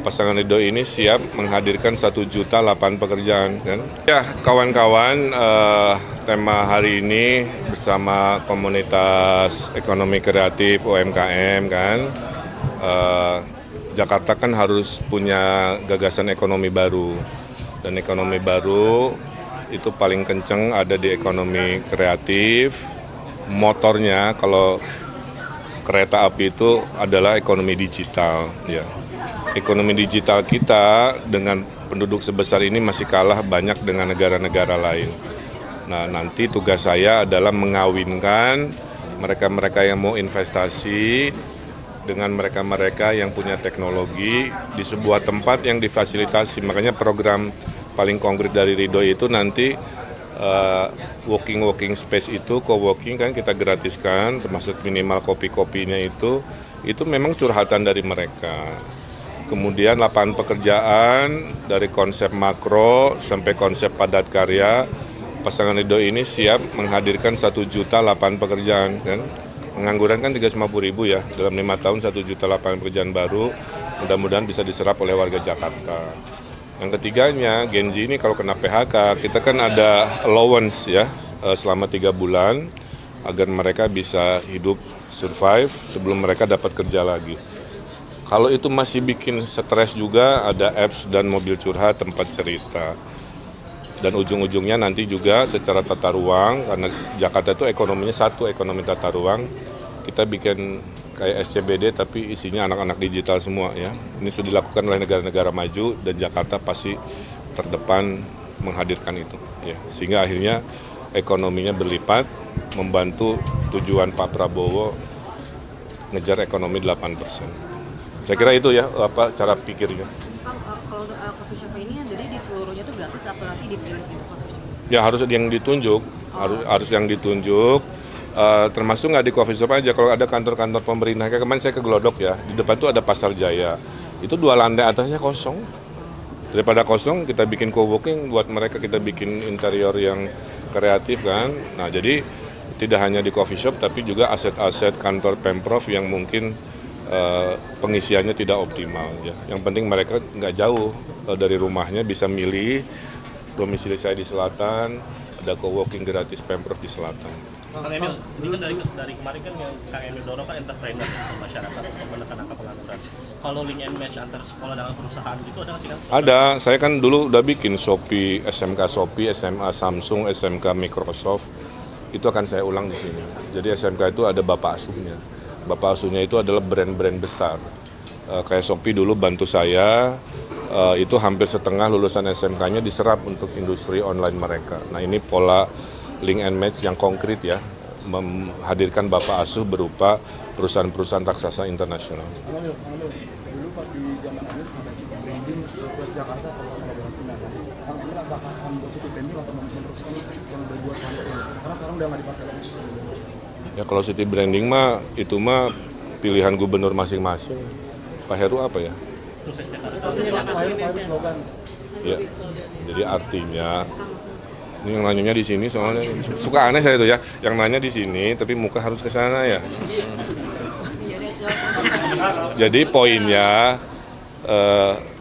pasangan Ridho ini siap menghadirkan 1 juta lapangan pekerjaan kan. Ya kawan-kawan, tema hari ini bersama komunitas ekonomi kreatif UMKM kan, Jakarta kan harus punya gagasan ekonomi baru, dan ekonomi baru itu paling kenceng ada di ekonomi kreatif. Motornya kalau kereta api itu adalah ekonomi digital ya. Ekonomi digital kita dengan penduduk sebesar ini masih kalah banyak dengan negara-negara lain. Nah, nanti tugas saya adalah mengawinkan mereka-mereka yang mau investasi dengan mereka-mereka yang punya teknologi di sebuah tempat yang difasilitasi. Makanya program paling konkret dari Ridho itu nanti working space itu, co-working kan kita gratiskan, termasuk minimal kopi-kopinya itu memang curhatan dari mereka. Kemudian lapangan pekerjaan dari konsep makro sampai konsep padat karya, pasangan Ridho ini siap menghadirkan 1 juta lapangan pekerjaan kan. Pengangguran kan 350.000 ya, dalam 5 tahun 1 juta lapangan pekerjaan baru, mudah-mudahan bisa diserap oleh warga Jakarta. Yang ketiganya, Gen Z ini kalau kena PHK, kita kan ada allowance ya selama 3 bulan agar mereka bisa hidup, survive sebelum mereka dapat kerja lagi. Kalau itu masih bikin stres juga, ada apps dan mobil curhat, tempat cerita. Dan ujung-ujungnya nanti juga secara tata ruang, karena Jakarta itu ekonominya satu, ekonomi tata ruang, kita bikin kayak SCBD tapi isinya anak-anak digital semua ya. Ini sudah dilakukan oleh negara-negara maju dan Jakarta pasti terdepan menghadirkan itu ya. Sehingga akhirnya ekonominya berlipat, membantu tujuan Pak Prabowo ngejar ekonomi 8%. Saya kira itu ya cara pikirnya. Kalau coffee shop ini jadi di seluruhnya itu gratis atau nanti dipilih gitu coffee shop? Ya harus yang ditunjuk, harus yang ditunjuk. Termasuk nggak di coffee shop aja, kalau ada kantor-kantor pemerintah, kayak kemarin saya ke Glodok ya, di depan tuh ada Pasar Jaya, itu 2 lantai atasnya kosong. Daripada kosong kita bikin co-working, buat mereka kita bikin interior yang kreatif kan. Nah jadi tidak hanya di coffee shop tapi juga aset-aset kantor Pemprov yang mungkin pengisiannya tidak optimal ya. Yang penting mereka nggak jauh dari rumahnya, bisa milih domisili saya di selatan, ada co-working gratis Pemprov di selatan. Kang Emil, ini kan dari kemarin kan yang Kang Emil dorong kan entrepreneur masyarakat untuk menekan angka pengangguran. Kalau link and match antar sekolah dengan perusahaan gitu ada nggak sih Kang? Ada, saya kan dulu udah bikin Shopee, SMA Samsung, SMK Microsoft, itu akan saya ulang di sini. Jadi SMK itu ada bapak asuhnya. Bapak asuhnya itu adalah brand-brand besar. Kayak Shopee dulu bantu saya, itu hampir setengah lulusan SMK-nya diserap untuk industri online mereka. Nah ini pola link and match yang konkret ya, menghadirkan bapak asuh berupa perusahaan-perusahaan raksasa internasional. Dulu pas di zaman Anies ada city branding plus Jakarta kolaborasi dengan Kang Emil, apakah akan membuat city branding atau meneruskan yang berbuat karena sekarang udah nggak dipakai lagi. Ya kalau city branding mah itu mah pilihan gubernur masing-masing. Pak Heru apa ya? Sukses Jakarta. Pak Heru slogan. Ya, jadi artinya ini yang nanyanya di sini soalnya suka aneh saya itu ya, yang nanya di sini tapi muka harus ke sana ya. Jadi poinnya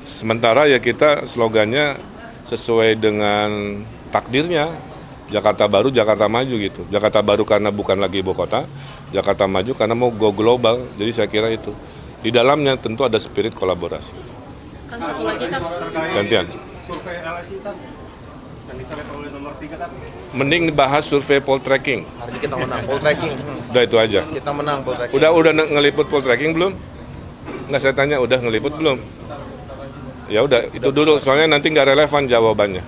sementara ya kita slogannya sesuai dengan takdirnya. Jakarta baru, Jakarta maju gitu. Jakarta baru karena bukan lagi ibu kota, Jakarta maju karena mau go global. Jadi saya kira itu. Di dalamnya tentu ada spirit kolaborasi. Kan satu lagi kan Gantian. Survei LSI kan yang diselek oleh nomor 3 kan. Mending dibahas survei poltreking. Hari ini kita menang poltreking. Udah itu aja. Kita menang poltreking. Udah ngeliput poltreking belum? Nggak, saya tanya udah ngeliput belum? Ya udah itu dulu soalnya nanti nggak relevan jawabannya.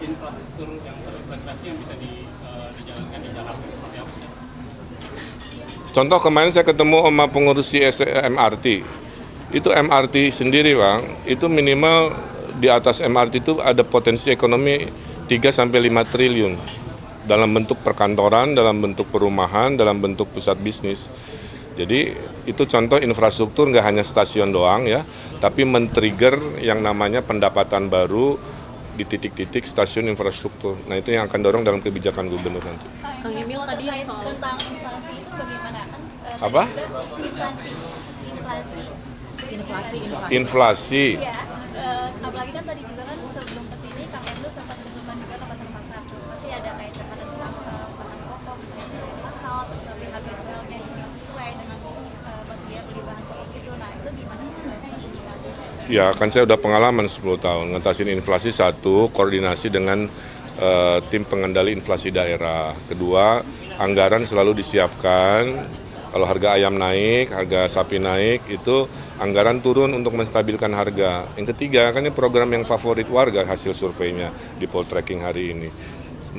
Infrastruktur yang terintegrasi yang bisa dijalankan di Jakarta seperti apa sih? Contoh kemarin saya ketemu sama pengurus MRT. Itu MRT sendiri Bang, itu minimal di atas MRT itu ada potensi ekonomi 3-5 triliun. Dalam bentuk perkantoran, dalam bentuk perumahan, dalam bentuk pusat bisnis. Jadi itu contoh infrastruktur nggak hanya stasiun doang ya, tapi men-trigger yang namanya pendapatan baru di titik-titik stasiun infrastruktur. Nah itu yang akan dorong dalam kebijakan gubernur nanti. Kang Emil tadi yang soal tentang inflasi itu bagaimana kan? Apa? Inflasi Inflasi. Iya, apalagi kan tadi juga kan sebelum kesini Kang Emil sempat besukan juga ke pasar-pasar. Masih ada kayak catatan tentang bahan pokok, misalnya bakal, tapi harga jualnya juga sesuai dengan pas dia beli bahan pokok itu. Nah itu gimana sebenarnya indikatif? Ya, kan saya udah pengalaman 10 tahun ngatasin inflasi. Satu, koordinasi dengan tim pengendali inflasi daerah. Kedua, anggaran selalu disiapkan. Kalau harga ayam naik, harga sapi naik, itu anggaran turun untuk menstabilkan harga. Yang ketiga, kan ini program yang favorit warga hasil surveinya di Poltreking hari ini.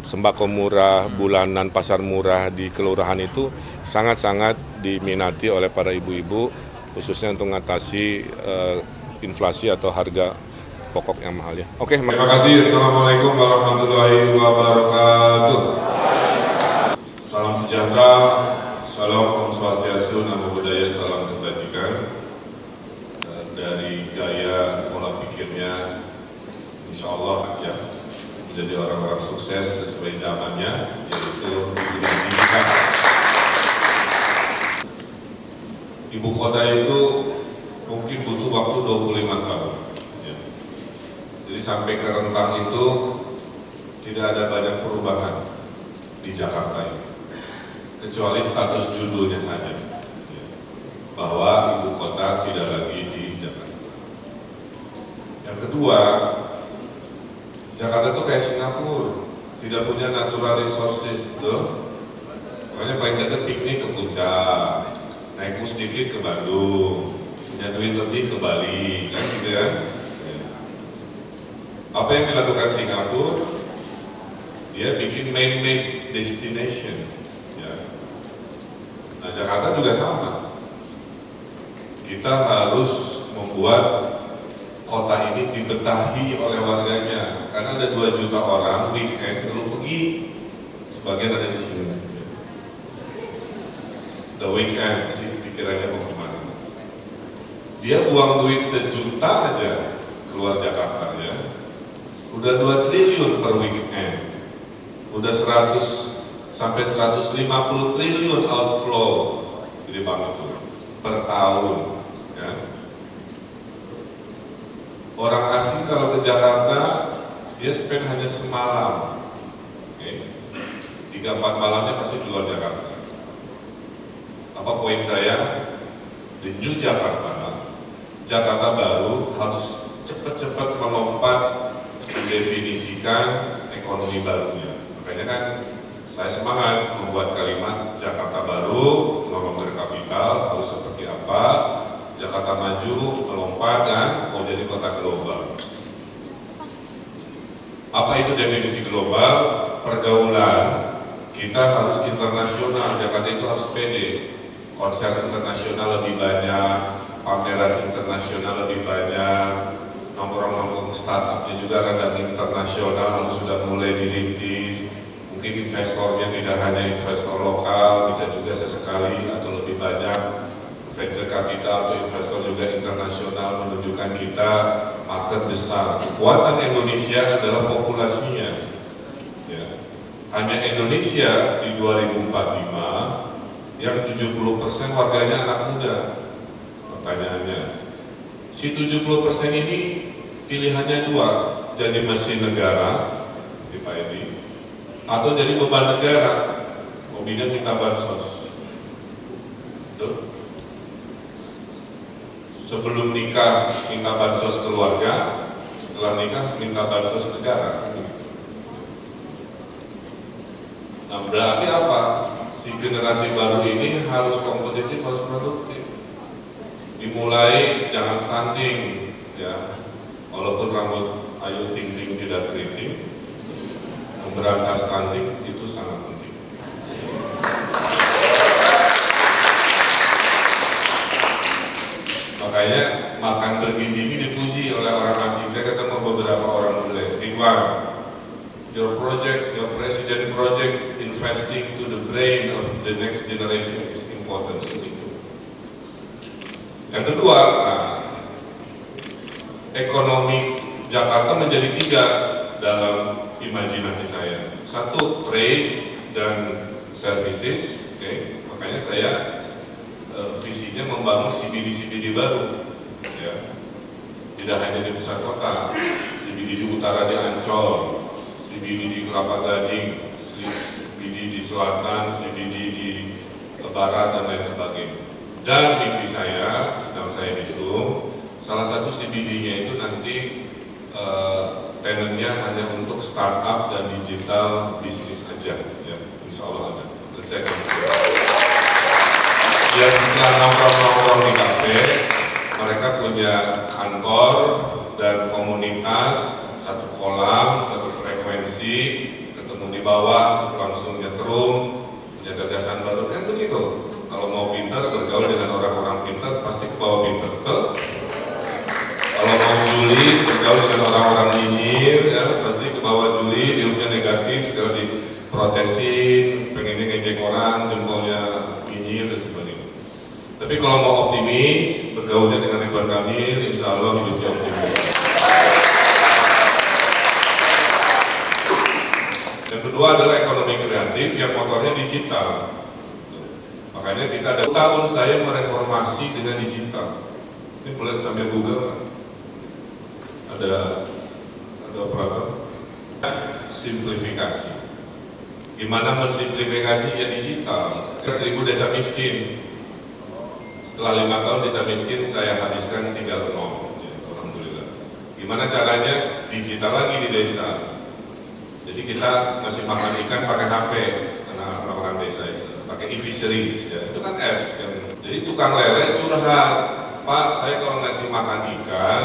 Sembako murah, bulanan, pasar murah di kelurahan itu sangat-sangat diminati oleh para ibu-ibu, khususnya untuk mengatasi inflasi atau harga pokok yang mahal ya. Oke, terima kasih. Assalamualaikum warahmatullahi wabarakatuh. Salam sejahtera, salam Om Swastiastu, Namo Buddhaya, salam kebajikan. Dari gaya pola pikirnya, insya Allah ya, menjadi orang-orang sukses sesuai zamannya, yaitu pendidikan. Ibu kota itu mungkin butuh waktu 25 tahun. Jadi sampai ke rentang itu tidak ada banyak perubahan di Jakarta ini, kecuali status judulnya saja, bahwa ibu kota tidak lagi di Jakarta. Yang kedua, Jakarta itu kayak Singapura, tidak punya natural resources tuh. Makanya paling dekat piknik ke Puncak, naik bus sedikit ke Bandung, punya duit lebih ke Bali, kan gitu ya. Apa yang dilakukan Singapura? Dia bikin man-made destination. Ya. Nah, Jakarta juga sama. Kita harus membuat kota ini dibetahi oleh warganya, karena ada 2 juta orang weekend selalu pergi. Sebagian ada di sini. The weekend sih pikirannya mau kemana? Dia buang duit 1 juta aja keluar Jakarta ya. Udah 2 triliun per weekend, udah 100 sampai 150 triliun outflow di bank itu per tahun. Ya. Orang asing kalau ke Jakarta, dia spend hanya semalam, 3-4 malamnya pasti keluar Jakarta. Apa poin saya? Di New Jakarta, Jakarta baru harus cepat-cepat melompat mendefinisikan ekonomi barunya. Makanya kan saya semangat membuat kalimat Jakarta baru, melompat kapital harus seperti apa, Jakarta maju, melompat dan mau jadi kota global. Apa itu definisi global? Pergaulan kita harus internasional, Jakarta itu harus pede, konser internasional lebih banyak, pameran internasional lebih banyak, nongkrong-nongkrong startupnya juga rada internasional harus sudah mulai dirintis. Mungkin investornya tidak hanya investor lokal, bisa juga sesekali atau lebih banyak venture capital atau investor juga internasional, menunjukkan kita market besar. Kekuatan Indonesia adalah populasinya. Ya. Hanya Indonesia di 2045 yang 70% warganya anak muda. Pertanyaannya, si 70% ini pilihannya 2, jadi mesin negara di Pak Edi, atau jadi beban negara, hobinya minta bansos. Betul? Sebelum nikah minta bansos keluarga, setelah nikah minta bansos negara. Nah, berarti apa? Si generasi baru ini harus kompetitif, harus produktif. Dimulai jangan stunting, ya. Walaupun rambut Ayu Ting Ting tidak keriting, memberantas stunting itu sangat penting. Makanya makan bergizi ini dipuji oleh orang asing. Saya ketemu beberapa orang bule. Ridwan, your president project investing to the brain of the next generation is important. Yang kedua, ekonomi Jakarta menjadi 3 dalam imajinasi saya. 1, trade dan services. Makanya saya visinya membangun CBD baru. tidak hanya di pusat kota, CBD di utara di Ancol, CBD di Kelapa Gading, CBD di selatan, CBD di barat, dan lain sebagainya. Dan mimpi saya, sedang saya hitung, salah satu CBD-nya itu nanti tenannya hanya untuk startup dan digital bisnis aja, ya, insya Allah ada. Dan saya akan biar setelah nongkrong-nongkrong di kafe, mereka punya kantor dan komunitas, satu kolam, satu frekuensi, ketemu di bawah, langsung nyetrum, punya gagasan baru, kan begitu. Kalau mau pintar, bergaul dengan orang-orang pintar, pasti ke bawah pintar, betul? Kalau mau juli, bergaul dengan orang-orang nyinyir, ya, pasti ke bawah juli, hidupnya negatif, segera diprotesin, pengennya ngejek orang, jempolnya nyinyir, dan sebagainya. Tapi kalau mau optimis, bergaulnya dengan Ridwan Kamil, insya Allah hidupnya optimis. Yang kedua adalah ekonomi kreatif yang motornya digital. Makanya kita ada tahun saya mereformasi dengan digital. Ini boleh sambil Google, ada operator. Simplifikasi. Gimana mensimplifikasi ya digital? 1000 desa miskin. Setelah 5 tahun desa miskin saya habiskan tinggal 0. Ya, alhamdulillah. Gimana caranya? Digital lagi di desa. Jadi kita masih makan ikan pakai HP, karena orang desa itu pakai e-fisheries, ya. Itu kan apps kan. Jadi tukang lele curhat, Pak, saya kalau ngasih makan ikan,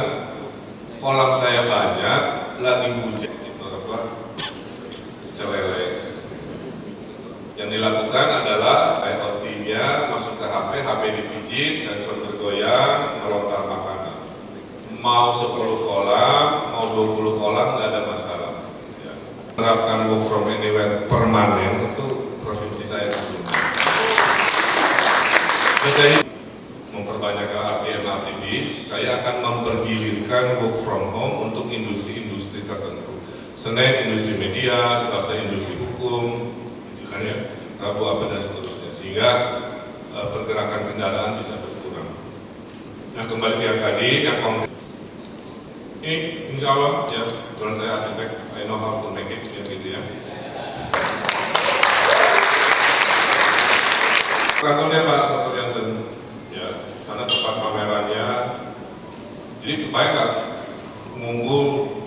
kolam saya banyak, lagi hujan, itu apa? Celele. Yang dilakukan adalah IoT-nya masuk ke HP, HP dipijit, sensor bergoyang, melontar makanan. Mau 10 kolam, mau 20 kolam, nggak ada masalah. Ya. Menerapkan work from anywhere permanen itu provinsi saya sebelumnya. Terus saya memperbanyak LRT bis, saya akan mempergilirkan work from home untuk industri-industri tertentu. Senin industri media, Selasa industri hukum, gitu kan ya, Rabu apa dan seterusnya, sehingga pergerakan kendaraan bisa berkurang. Nah kembali ke yang tadi, yang konkret. Ini insya Allah ya, kebetulan saya arsitek, I know how to make it, ya gitu ya. Kantornya Pak Dr. Jansen, ya, sana tempat pamerannya. Jadi bayangkan, mengunggul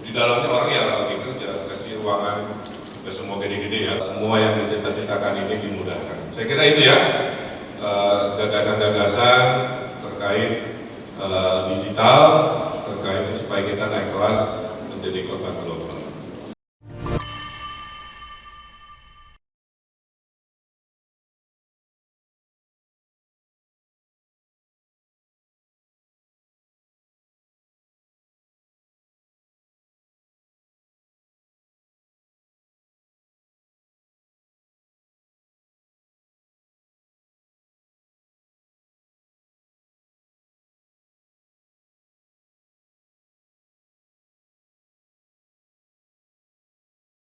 di dalamnya orang ya lagi kerja, kasih ruangan, ya semua gede-gede ya, semua yang dicita-citakan ini dimudahkan. Saya kira itu ya, gagasan-gagasan terkait digital, terkait supaya kita naik kelas menjadi kota global.